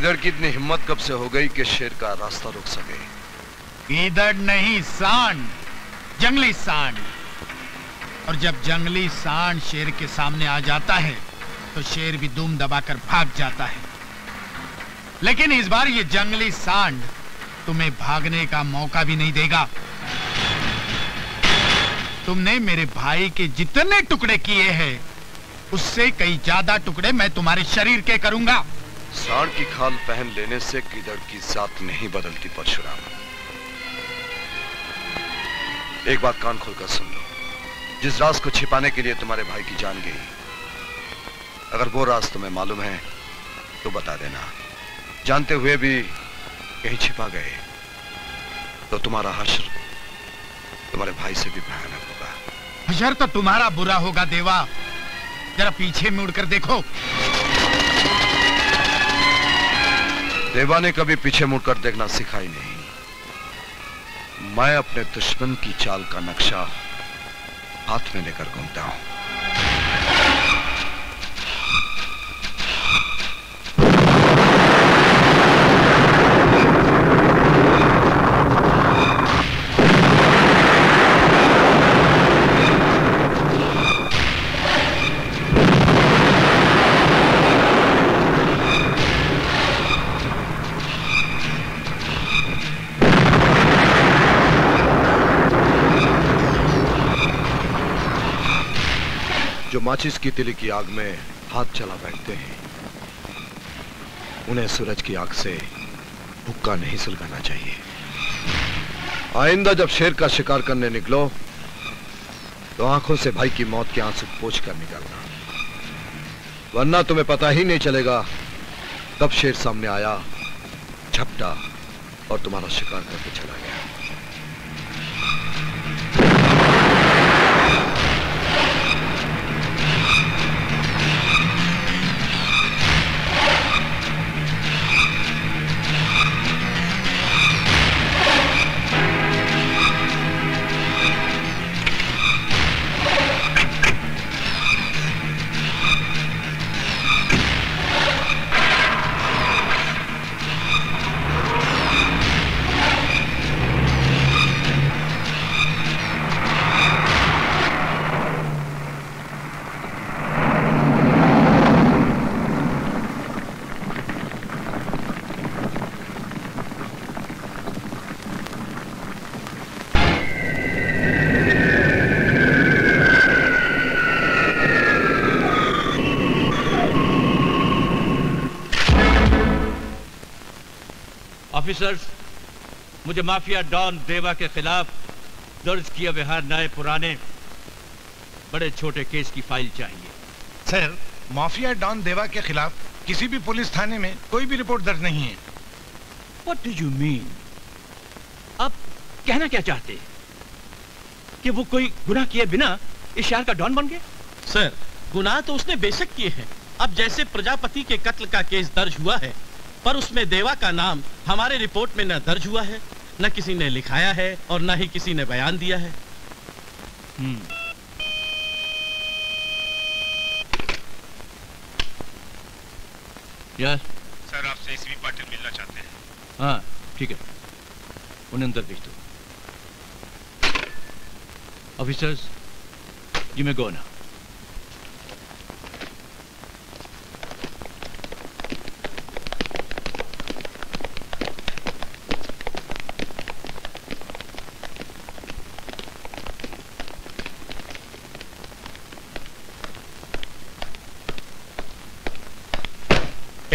गीदड़ की इतनी हिम्मत कब से हो गई कि शेर का रास्ता रोक सके? गीदड़ नहीं, सांड, जंगली सांड। और जब जंगली सांड शेर के सामने आ जाता है तो शेर भी दुम दबाकर भाग जाता है। लेकिन इस बार ये जंगली सांड तुम्हें भागने का मौका भी नहीं देगा। तुमने मेरे भाई के जितने टुकड़े किए हैं उससे कई ज्यादा टुकड़े मैं तुम्हारे शरीर के करूंगा। सांड की खाल पहन लेने से गीदड़ की जात नहीं बदलती परशुराम। एक बात कान खोलकर सुन लो। जिस राज को छिपाने के लिए तुम्हारे भाई की जान गई, अगर वो राज तुम्हें मालूम है तो बता देना। जानते हुए भी कहीं छिपा गए तो तुम्हारा हश्र तुम्हारे भाई से भी भयानक होगा। हश्र तो तुम्हारा बुरा होगा देवा। जरा पीछे मुड़कर देखो। देवा ने कभी पीछे मुड़कर देखना सीखा ही नहीं। मैं अपने दुश्मन की चाल का नक्शा हाथ में लेकर घूमता हूं। जो माचिस की तिली की आग में हाथ चला बैठते हैं, उन्हें सूरज की आग से भुक्का नहीं सुलगाना चाहिए। आइंदा जब शेर का शिकार करने निकलो तो आंखों से भाई की मौत के आंसू पोंछ कर निकालना, वरना तुम्हें पता ही नहीं चलेगा कब शेर सामने आया, झपटा और तुम्हारा शिकार करके चला गया। ऑफिसर्स, मुझे माफिया डॉन देवा के खिलाफ दर्ज किए बिहार नए पुराने बड़े छोटे केस की फाइल चाहिए। सर, माफिया डॉन देवा के खिलाफ किसी भी पुलिस थाने में कोई भी रिपोर्ट दर्ज नहीं है। What do you mean? आप कहना क्या चाहते हैं कि वो कोई गुनाह किए बिना इस शहर का डॉन बन गए? सर, गुनाह तो उसने बेशक किए हैं। अब जैसे प्रजापति के कत्ल का केस दर्ज हुआ है, पर उसमें देवा का नाम हमारे रिपोर्ट में न दर्ज हुआ है, न किसी ने लिखाया है और न ही किसी ने बयान दिया है। यस सर, आपसे एसपी पाटिल मिलना चाहते हैं। हाँ ठीक है, उन्हें अंदर भेज दो। Officers, you may go now.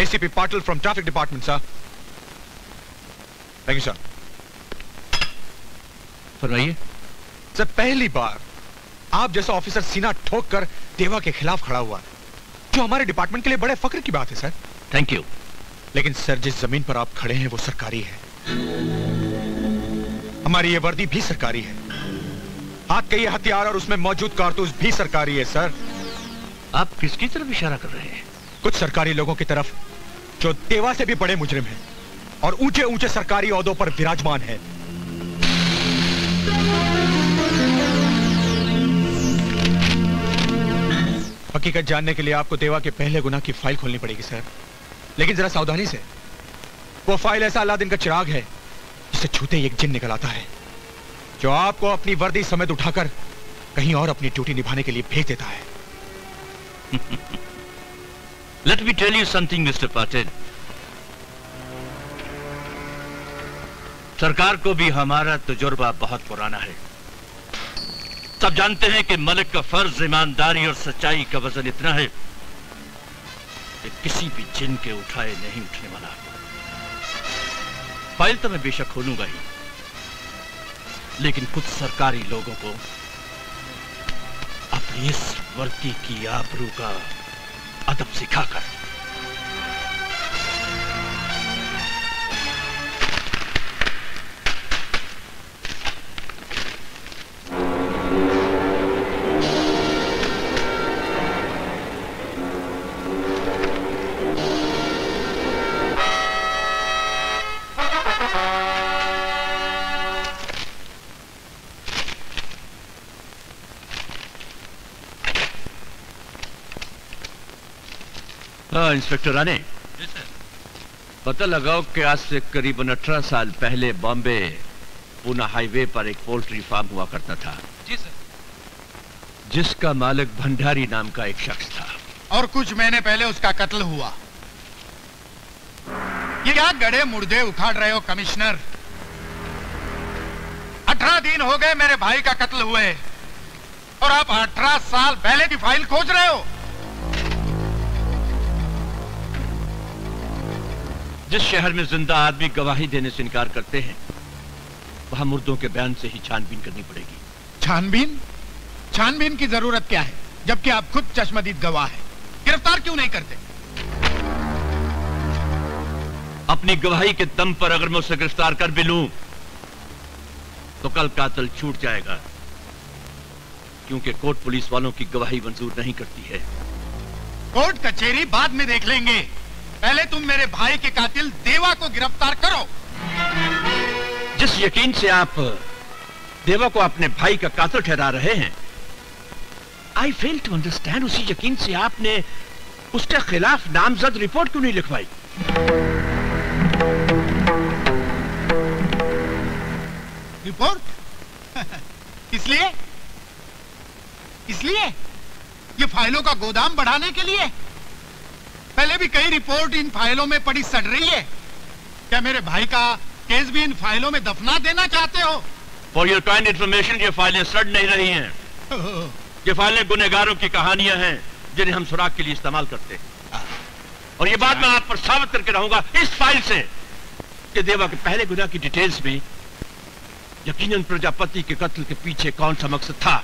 ACP Patil from Traffic Department, sir. Thank you, sir. फरमाइए। सर, पहली बार आप जैसा ऑफिसर सीना ठोक कर देवा के खिलाफ खड़ा हुआ, जो हमारे डिपार्टमेंट के लिए बड़े फख्र की बात है सर। Thank you. लेकिन सर, जिस जमीन पर आप खड़े हैं वो सरकारी है। हमारी ये वर्दी भी सरकारी है, हाथ के ये हथियार और उसमें मौजूद कारतूस भी सरकारी है सर। आप किसकी तरफ इशारा कर रहे हैं? कुछ सरकारी लोगों की तरफ जो देवा से भी बड़े मुजरिम हैं और ऊंचे ऊंचे सरकारी ओहदों पर विराजमान हैं। हकीकत जानने के लिए आपको देवा के पहले गुनाह की फाइल खोलनी पड़ेगी सर, लेकिन जरा सावधानी से। वो फाइल ऐसा अलादीन का चिराग है जिसे छूते ही एक जिन निकल आता है, जो आपको अपनी वर्दी समेत उठाकर कहीं और अपनी ड्यूटी निभाने के लिए भेज देता है। Let me tell you something, Mr. Patel. सरकार को भी हमारा तजुर्बा बहुत पुराना है। सब जानते हैं कि मलिक का फर्ज ईमानदारी और सच्चाई का वजन इतना है कि किसी भी जिन के उठाए नहीं उठने वाला। फाइल तो मैं बेशक खोलूंगा ही, लेकिन कुछ सरकारी लोगों को अपनी इस वर्दी की आबरू का अदब सिखाकर। हाँ इंस्पेक्टर राणे, पता लगाओ कि आज से करीबन 18 साल पहले बॉम्बे पूना हाईवे पर एक पोल्ट्री फार्म हुआ करता था। जी सर। जिसका मालिक भंडारी नाम का एक शख्स था, और कुछ महीने पहले उसका कत्ल हुआ। ये क्या गड़े मुर्दे उखाड़ रहे हो कमिश्नर? 18 दिन हो गए मेरे भाई का कत्ल हुए और आप 18 साल पहले की फाइल खोज रहे हो। जिस शहर में जिंदा आदमी गवाही देने से इनकार करते हैं, वहां मुर्दों के बयान से ही छानबीन करनी पड़ेगी। छानबीन? छानबीन की जरूरत क्या है, जबकि आप खुद चश्मदीद गवाह हैं? गिरफ्तार क्यों नहीं करते? अपनी गवाही के दम पर अगर मैं उसे गिरफ्तार कर भी लूं, तो कल कातिल छूट जाएगा, क्योंकि कोर्ट पुलिस वालों की गवाही मंजूर नहीं करती है। कोर्ट कचहरी बाद में देख लेंगे, पहले तुम मेरे भाई के कातिल देवा को गिरफ्तार करो। जिस यकीन से आप देवा को अपने भाई का कातिल ठहरा रहे हैं, आई फेल टू अंडरस्टैंड, उसी यकीन से आपने उसके खिलाफ नामजद रिपोर्ट क्यों नहीं लिखवाई? रिपोर्ट? इसलिए ये फाइलों का गोदाम बढ़ाने के लिए? पहले भी कई रिपोर्ट इन फाइलों में पड़ी सड़ रही है। क्या मेरे भाई का केस भी इन फाइलों में दफना देना चाहते हो? फॉर योर काइंड इंफॉर्मेशन, ये फाइलें सड़ नहीं रही हैं। ये फाइलें गुनहगारों की कहानियां हैं जिन्हें हम सुराग के लिए इस्तेमाल करते हैं। और ये बात मैं आप पर साबित करके रहूंगा इस फाइल से कि देवा के पहले गुनाह की डिटेल्स में यकीनन प्रजापति के कत्ल के पीछे कौन सा मकसद था।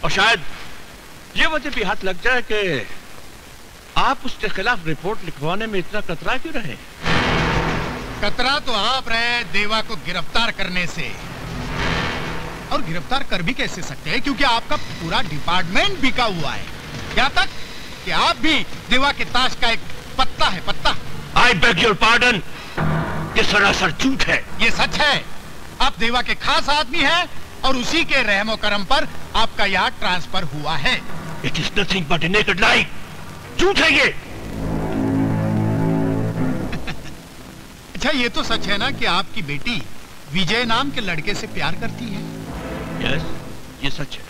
और शायद ये वजह भी हाथ लग जाए कि आप उसके खिलाफ रिपोर्ट लिखवाने में इतना कतरा क्यों रहे? कतरा तो आप रहे देवा को गिरफ्तार करने से, और गिरफ्तार कर भी कैसे सकते हैं, क्योंकि आपका पूरा डिपार्टमेंट बिका हुआ है। यहाँ तक कि आप भी देवा के ताश का एक पत्ता है, पत्ता। आई बेग योर पार्डन, ये सरासर झूठ है। ये सच है, आप देवा के खास आदमी हैं और उसी के रहमो करम पर आपका यहाँ ट्रांसफर हुआ है। It is nothing but a naked lie. झूठ है ये। अच्छा, ये तो सच है ना कि आपकी बेटी विजय नाम के लड़के से प्यार करती है? यस, ये सच है।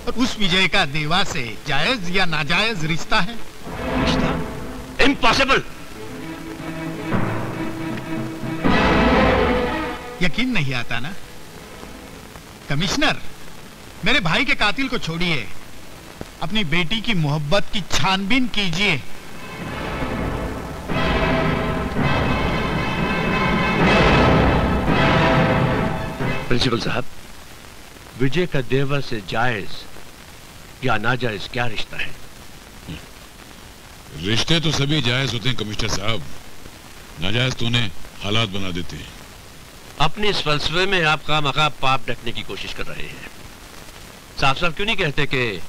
और उस विजय का देवा से जायज या नाजायज रिश्ता है? रिश्ता? इम्पॉसिबल। यकीन नहीं आता ना? कमिश्नर, मेरे भाई के कातिल को छोड़िए, अपनी बेटी की मोहब्बत की छानबीन कीजिए। प्रिंसिपल साहब, विजय का देवा से जायज या नाजायज क्या रिश्ता है? रिश्ते तो सभी जायज होते हैं कमिश्नर साहब, नाजायज तो उन्हें हालात बना देते हैं। अपने इस फलसफे में आप खामखा पाप ढकने की कोशिश कर रहे हैं। साफ साफ क्यों नहीं कहते कि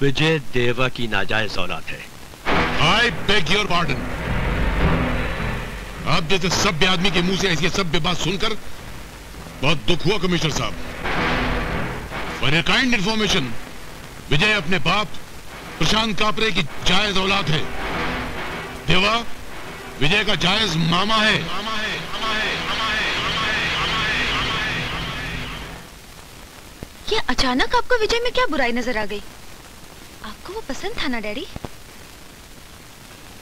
विजय देवा की नाजायज औलाद है? I beg your pardon. आप जैसे सभ्य आदमी के मुंह से ऐसी सभ्य बात सुनकर बहुत दुख हुआ कमिश्नर साहब। फॉर योर काइंड इंफॉर्मेशन, विजय अपने बाप प्रशांत कापरे की जायज औलाद है। देवा विजय का जायज मामा है। ये अचानक आपको विजय में क्या बुराई नजर आ गई? आपको वो पसंद था ना डैडी?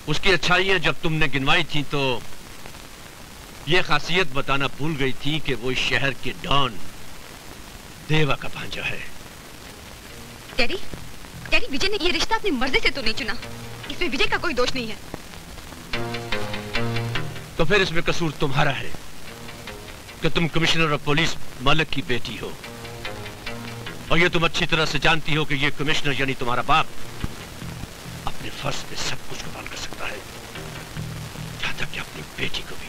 उसकी अच्छाइयां जब तुमने गिनवाई थी तो ये खासियत बताना भूल गई थी कि वो इस शहर के डॉन देवा का भांजा है। डैडी, डैडी विजय ने ये रिश्ता अपनी मर्जी से तो नहीं चुना। इसमें विजय का कोई दोष नहीं है। तो फिर इसमें कसूर तुम्हारा है कि तुम कमिश्नर ऑफ पुलिस मलिक की बेटी हो, और ये तुम अच्छी तरह से जानती हो कि ये कमिश्नर यानी तुम्हारा बाप अपने फर्ज पे सब कुछ कुर्बान कर सकता है, यहां तक कि अपनी बेटी को भी।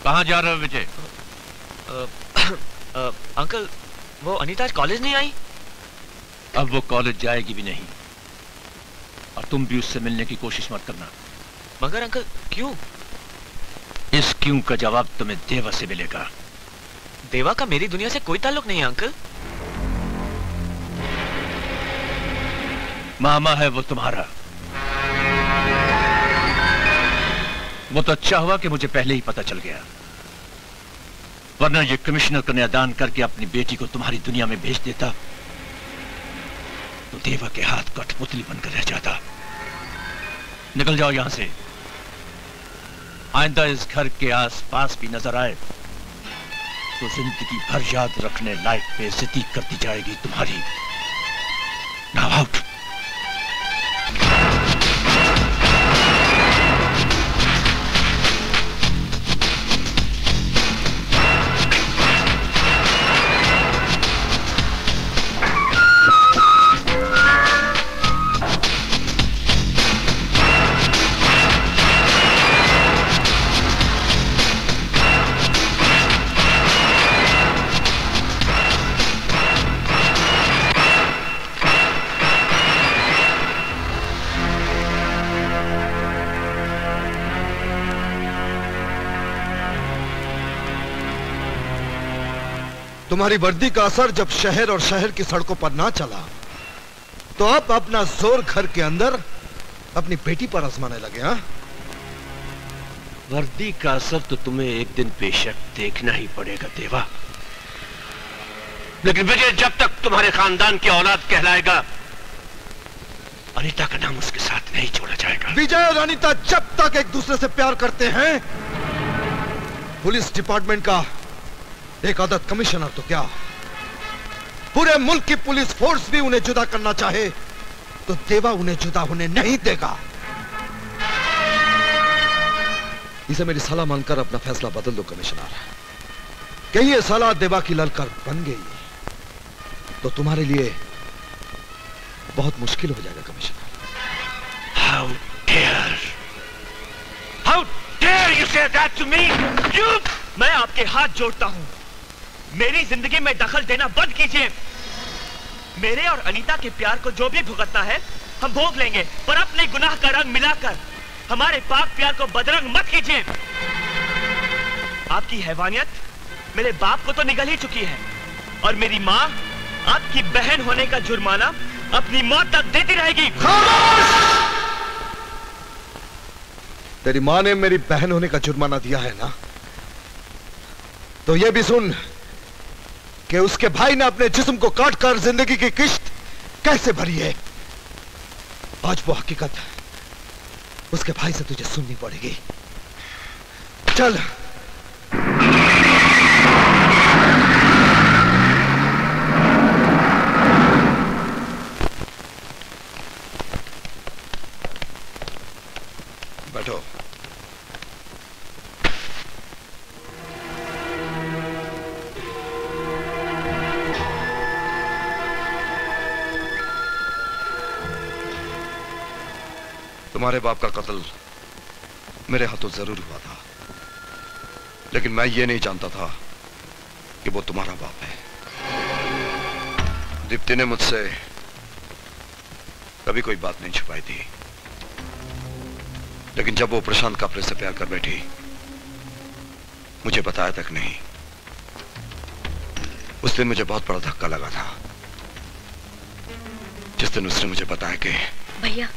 कहां जा रहे हो विजय? अंकल, वो अनीता आज कॉलेज नहीं आई? अब वो कॉलेज जाएगी भी नहीं, और तुम भी उससे मिलने की कोशिश मत करना। मगर अंकल क्यों? इस क्यों का जवाब तुम्हें देवा से मिलेगा। देवा का मेरी दुनिया से कोई ताल्लुक नहीं है अंकल। मामा है वो तुम्हारा। वो तो अच्छा हुआ कि मुझे पहले ही पता चल गया, वरना ये कमिश्नर कन्यादान करके अपनी बेटी को तुम्हारी दुनिया में भेज देता तो देवा के हाथ कठपुतली बनकर रह जाता। निकल जाओ यहां से। आइंदा इस घर के आसपास भी नजर आए तो जिंदगी भर याद रखने लायक बेइज्जती करती जाएगी तुम्हारी। Now out. तुम्हारी वर्दी का असर जब शहर और शहर की सड़कों पर ना चला तो अब अपना जोर घर के अंदर अपनी बेटी पर आजमाने लगे। हाँ, वर्दी का असर तो तुम्हें एक दिन बेशक देखना ही पड़ेगा देवा, लेकिन विजय जब तक तुम्हारे खानदान की औलाद कहलाएगा अनीता का नाम उसके साथ नहीं छोड़ा जाएगा। विजय और अनीता जब तक एक दूसरे से प्यार करते हैं, पुलिस डिपार्टमेंट का एक आदत कमिश्नर तो क्या, पूरे मुल्क की पुलिस फोर्स भी उन्हें जुदा करना चाहे तो देवा उन्हें जुदा होने नहीं देगा। इसे मेरी सलाह मानकर अपना फैसला बदल दो कमिश्नर। कहीं ये सलाह देवा की ललकार बन गई तो तुम्हारे लिए बहुत मुश्किल हो जाएगा commissioner. How dare you say that to me? You! मैं आपके हाथ जोड़ता हूं, मेरी जिंदगी में दखल देना बंद कीजिए। मेरे और अनीता के प्यार को जो भी भुगतना है हम भोग लेंगे, पर अपने गुनाह का रंग मिलाकर हमारे पाक प्यार को बदरंग मत कीजिए। आपकी हैवानियत मेरे बाप को तो निगल ही चुकी है, और मेरी माँ आपकी बहन होने का जुर्माना अपनी मौत तक देती रहेगी। तेरी माँ ने मेरी बहन होने का जुर्माना दिया है ना, तो यह भी सुन कि उसके भाई ने अपने जिस्म को काटकर जिंदगी की किश्त कैसे भरी है। आज वो हकीकत उसके भाई से तुझे सुननी पड़ेगी। चल। बैठो। तुम्हारे बाप का कत्ल मेरे हाथों जरूर हुआ था, लेकिन मैं ये नहीं जानता था कि वो तुम्हारा बाप है। दीप्ति ने मुझसे कभी कोई बात नहीं छुपाई थी, लेकिन जब वो प्रशांत कापरे से प्यार कर बैठी, मुझे बताया तक नहीं। उस दिन मुझे बहुत बड़ा धक्का लगा था, जिस दिन उसने मुझे बताया कि भैया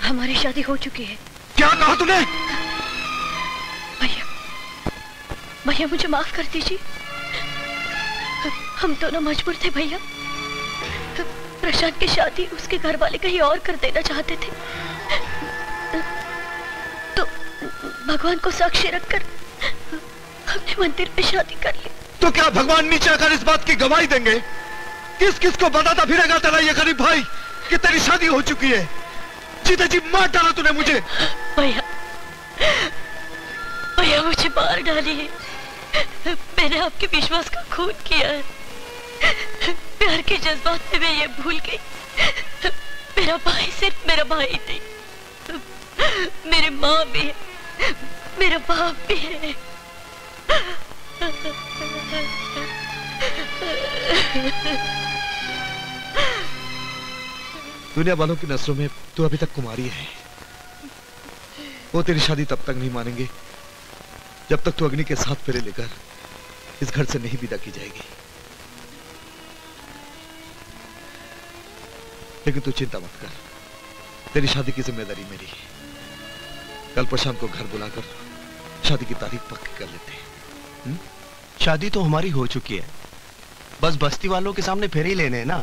हमारी शादी हो चुकी है। क्या कहा तूने? भैया भैया मुझे माफ कर दीजिए। हम दोनों मजबूर थे भैया। प्रशांत की शादी उसके घर वाले कहीं और कर देना चाहते थे, तो भगवान को साक्षी रखकर हमने मंदिर में शादी कर ली। तो क्या भगवान नीचे आकर इस बात की गवाही देंगे? किस किस को बताता फिरेगा तेरा ये गरीब भाई कि तेरी शादी हो चुकी है? जीते जी मार डाला तूने मुझे। भैया भैया मुझे मार डालिए। मैंने आपके विश्वास का खून किया है। प्यार के जज्बात में मैं ये भूल गई, मेरा भाई सिर्फ मेरा भाई नहीं, मेरी माँ भी है, मेरा बाप भी है। दुनिया वालों की नजरों में तू अभी तक कुमारी है। वो तेरी शादी तब तक नहीं मानेंगे जब तक तू अग्नि के साथ फेरे लेकर इस घर से नहीं विदा की जाएगी। लेकिन तू चिंता मत कर, तेरी शादी की जिम्मेदारी मेरी है। कल प्रशांत को घर बुलाकर शादी की तारीख पक्की कर लेते हैं। शादी तो हमारी हो चुकी है, बस बस्ती वालों के सामने फेरे ही लेने हैं ना।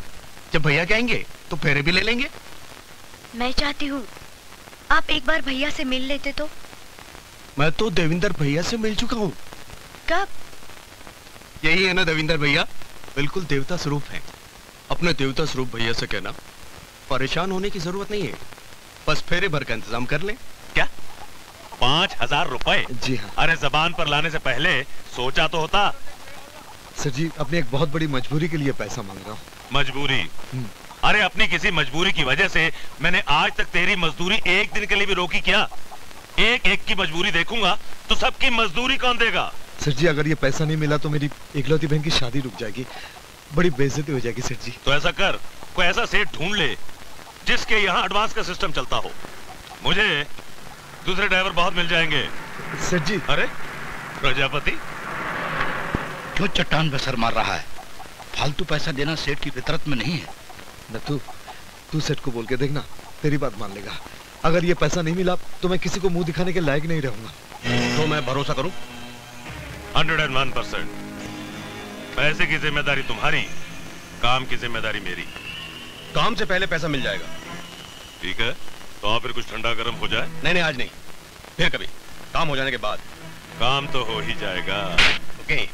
जब भैया कहेंगे तो फेरे भी ले लेंगे। मैं चाहती हूँ आप एक बार भैया से मिल लेते तो। मैं तो देविंदर भैया से मिल चुका हूँ। कब? यही है ना देविंदर भैया, बिल्कुल देवता स्वरूप है। अपने देवता स्वरूप भैया से कहना परेशान होने की जरूरत नहीं है, बस फेरे भर का इंतजाम कर लें। क्या 5,000 रुपए? जी हाँ। अरे जबान पर लाने से पहले सोचा तो होता। सर जी, अपनी एक बहुत बड़ी मजबूरी के लिए पैसा मांग रहा हूँ। मजबूरी? अरे अपनी किसी मजबूरी की वजह से मैंने आज तक तेरी मजदूरी एक दिन के लिए भी रोकी क्या? एक एक की मजबूरी देखूंगा तो सबकी मजदूरी कौन देगा? सर जी, अगर ये पैसा नहीं मिला तो मेरी इकलौती बहन की शादी रुक जाएगी, बड़ी बेइज्जती हो जाएगी सर जी। तो ऐसा कर, कोई ऐसा सेठ ढूंढ ले जिसके यहाँ एडवांस का सिस्टम चलता हो। मुझे दूसरे ड्राइवर बहुत मिल जाएंगे। सर जी। अरे प्रजापति क्यों चट्टान पे सर मार रहा है? फालतू पैसा देना सेठ की फितरत में नहीं है। न तू सेठ को बोल के देखना, तेरी बात मान लेगा। अगर ये पैसा नहीं मिला तो मैं किसी को मुंह दिखाने के लायक नहीं रहूंगा। तो मैं भरोसा करूं? 101%। पैसे की जिम्मेदारी तुम्हारी, काम की जिम्मेदारी मेरी। काम से पहले पैसा मिल जाएगा। ठीक है, तो आप फिर कुछ ठंडा गर्म हो जाए। नहीं आज नहीं, फिर कभी, काम हो जाने के बाद। काम तो हो ही जाएगा। ओके।